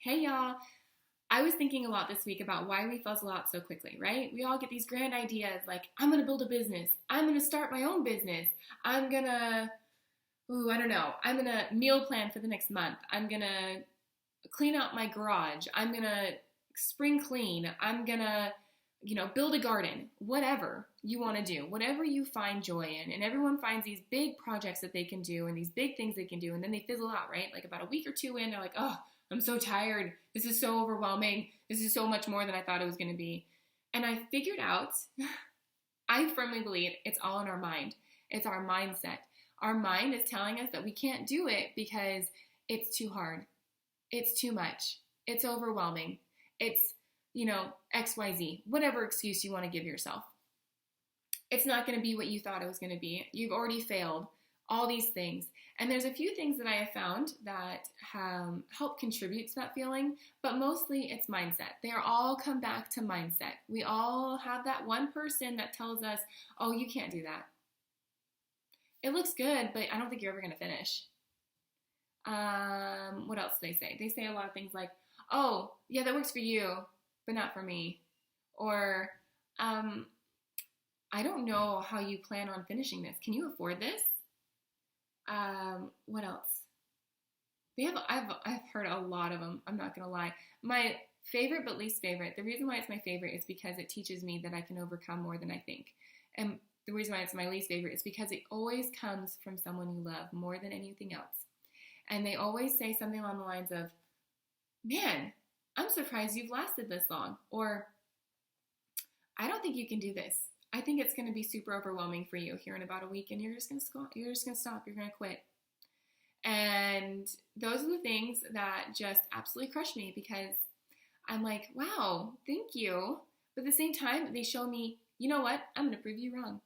Hey y'all. I was thinking a lot this week about why we fuzzle out so quickly, right? We all get these grand ideas like, I'm gonna build a business. I'm gonna start my own business. I'm gonna, I don't know. I'm gonna meal plan for the next month. I'm gonna clean out my garage. I'm gonna spring clean. I'm gonna, build a garden. Whatever you wanna do, whatever you find joy in. And everyone finds these big projects that they can do and these big things they can do. And then they fizzle out, right? Like about a week or two in, they're like, oh, I'm so tired. This is so overwhelming. This is so much more than I thought it was going to be. And I figured out, I firmly believe it's all in our mind. It's our mindset. Our mind is telling us that we can't do it because it's too hard. It's too much. It's overwhelming. It's, XYZ, whatever excuse you want to give yourself. It's not going to be what you thought it was going to be. You've already failed. All these things. And there's a few things that I have found that help contribute to that feeling, but mostly it's mindset. They are all come back to mindset. We all have that one person that tells us, oh, you can't do that. It looks good, but I don't think you're ever going to finish. What else do they say? They say a lot of things like, oh, yeah, that works for you, but not for me. Or, I don't know how you plan on finishing this. Can you afford this? What else? I've heard a lot of them. I'm not going to lie. My favorite but least favorite, the reason why it's my favorite is because it teaches me that I can overcome more than I think. And the reason why it's my least favorite is because it always comes from someone you love more than anything else. And they always say something along the lines of, man, I'm surprised you've lasted this long. Or, I don't think you can do this. I think it's going to be super overwhelming for you here in about a week, and you're just going to stop. You're going to quit. And those are the things that just absolutely crush me because I'm like, wow, thank you. But at the same time, they show me, you know what? I'm going to prove you wrong.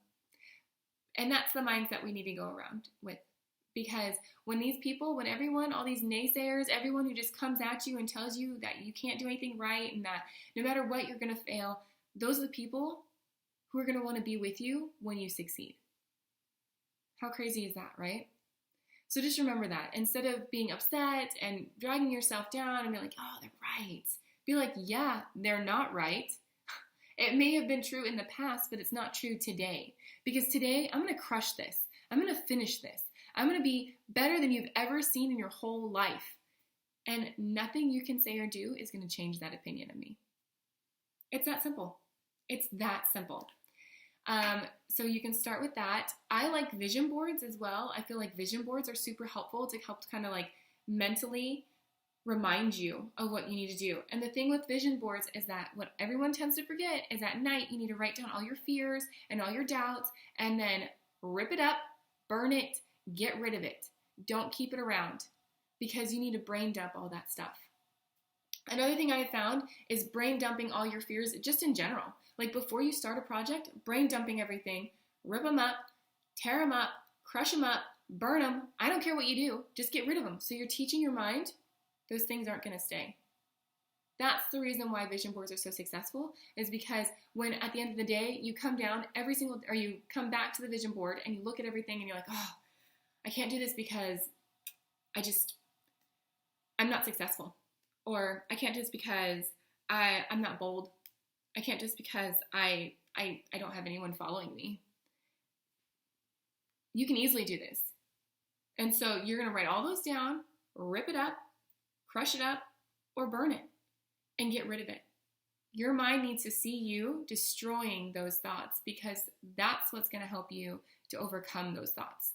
And that's the mindset we need to go around with. Because when everyone, all these naysayers, everyone who just comes at you and tells you that you can't do anything right and that no matter what, you're going to fail, those are the people who are going to want to be with you when you succeed. How crazy is that, right? So just remember that. Instead of being upset and dragging yourself down and be like, oh, they're right. Be like, yeah, they're not right. It may have been true in the past, but it's not true today. Because today, I'm going to crush this. I'm going to finish this. I'm going to be better than you've ever seen in your whole life. And nothing you can say or do is going to change that opinion of me. It's that simple. It's that simple. So you can start with that. I like vision boards as well. I feel like vision boards are super helpful to help kind of like mentally remind you of what you need to do. And the thing with vision boards is that what everyone tends to forget is at night you need to write down all your fears and all your doubts and then rip it up, burn it, get rid of it. Don't keep it around because you need to brain dump all that stuff. Another thing I have found is brain dumping all your fears just in general. Like before you start a project, brain dumping everything, rip them up, tear them up, crush them up, burn them. I don't care what you do. Just get rid of them. So you're teaching your mind those things aren't going to stay. That's the reason why vision boards are so successful is because when at the end of the day you come down you come back to the vision board and you look at everything and you're like, oh, I can't do this because I'm not successful. Or I can't do this because I'm not bold. I can't just because I don't have anyone following me. You can easily do this. And so you're going to write all those down, rip it up, crush it up, or burn it and get rid of it. Your mind needs to see you destroying those thoughts because that's what's going to help you to overcome those thoughts.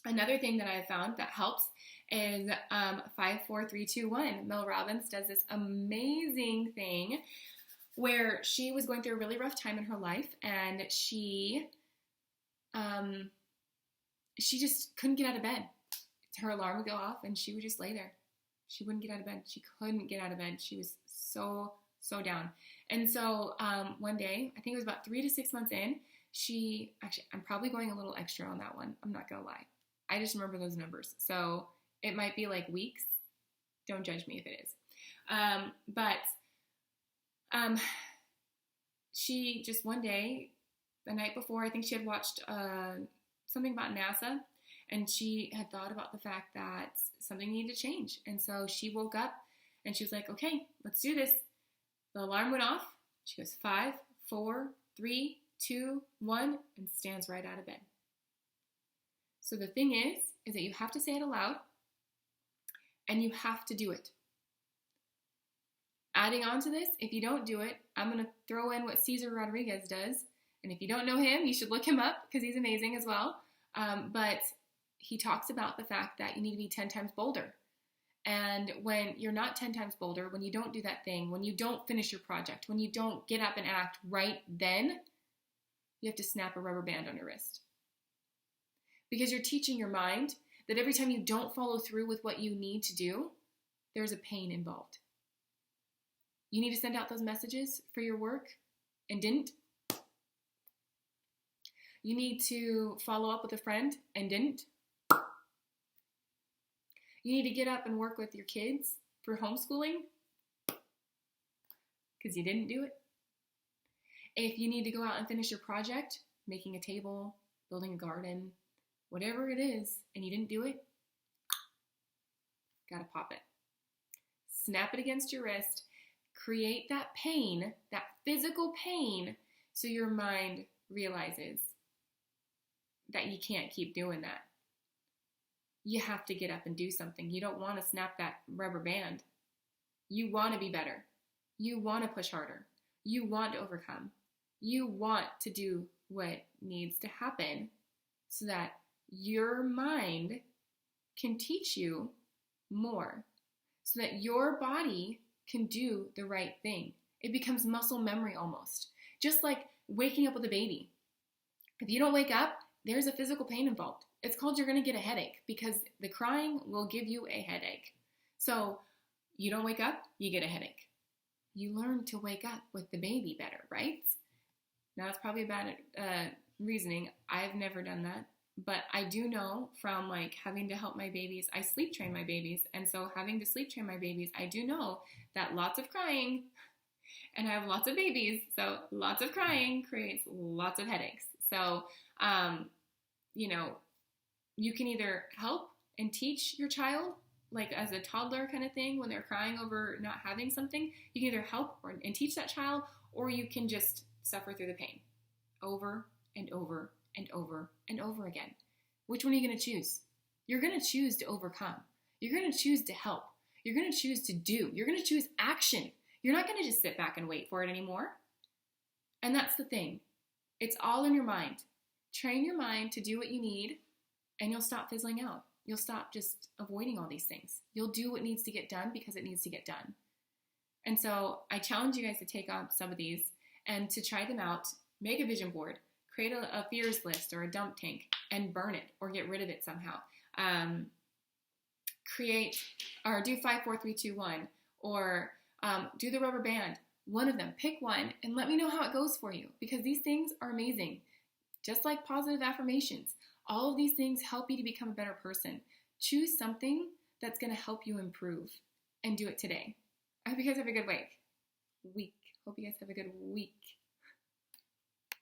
Another thing that I have found that helps is 5, 4, 3, 2, 1. Mel Robbins does this amazing thing where she was going through a really rough time in her life and she just couldn't get out of bed. Her alarm would go off and she would just lay there. She wouldn't get out of bed. She couldn't get out of bed. She was so down. And so one day, I think it was about 3 to 6 months in, I'm probably going a little extra on that one. I'm not going to lie. I just remember those numbers. So it might be like weeks. Don't judge me if it is. But she just one day, the night before, I think she had watched something about NASA, and she had thought about the fact that something needed to change. And so she woke up And she was like, okay, let's do this. The alarm went off. She goes, 5, 4, 3, 2, 1, and stands right out of bed. So the thing is that you have to say it aloud, and you have to do it. Adding on to this, if you don't do it, I'm going to throw in what Cesar Rodriguez does. And if you don't know him, you should look him up because he's amazing as well. But he talks about the fact that you need to be 10 times bolder. And when you're not 10 times bolder, when you don't do that thing, when you don't finish your project, when you don't get up and act right then, you have to snap a rubber band on your wrist. Because you're teaching your mind that every time you don't follow through with what you need to do, there's a pain involved. You need to send out those messages for your work and didn't. You need to follow up with a friend and didn't. You need to get up and work with your kids for homeschooling because you didn't do it. If you need to go out and finish your project, making a table, building a garden, whatever it is, and you didn't do it, gotta pop it. Snap it against your wrist. Create that pain, that physical pain, so your mind realizes that you can't keep doing that. You have to get up and do something. You don't want to snap that rubber band. You want to be better. You want to push harder. You want to overcome. You want to do what needs to happen so that your mind can teach you more, so that your body can do the right thing. It becomes muscle memory almost. Just like waking up with a baby. If you don't wake up, there's a physical pain involved. It's called you're going to get a headache because the crying will give you a headache. So you don't wake up, you get a headache. You learn to wake up with the baby better, right? Now that's probably bad reasoning. I've never done that. But I do know from like having to help my babies, I sleep train my babies. And so having to sleep train my babies, I do know that lots of crying, and I have lots of babies, so lots of crying creates lots of headaches. So, you can either help and teach your child, like as a toddler kind of thing, when they're crying over not having something, you can either help and teach that child, or you can just suffer through the pain over and over and over and over again. Which one are you going to choose? You're going to choose to overcome. You're going to choose to help. You're going to choose to do. You're going to choose action. You're not going to just sit back and wait for it anymore. And that's the thing. It's all in your mind. Train your mind to do what you need, and you'll stop fizzling out. You'll stop just avoiding all these things. You'll do what needs to get done because it needs to get done. And so I challenge you guys to take on some of these and to try them out. Make a vision board. Create a fears list or a dump tank and burn it or get rid of it somehow. Create or do 5, 4, 3, 2, 1 or do the rubber band. One of them. Pick one and let me know how it goes for you because these things are amazing. Just like positive affirmations. All of these things help you to become a better person. Choose something that's going to help you improve and do it today. I hope you guys have a good week. Hope you guys have a good week.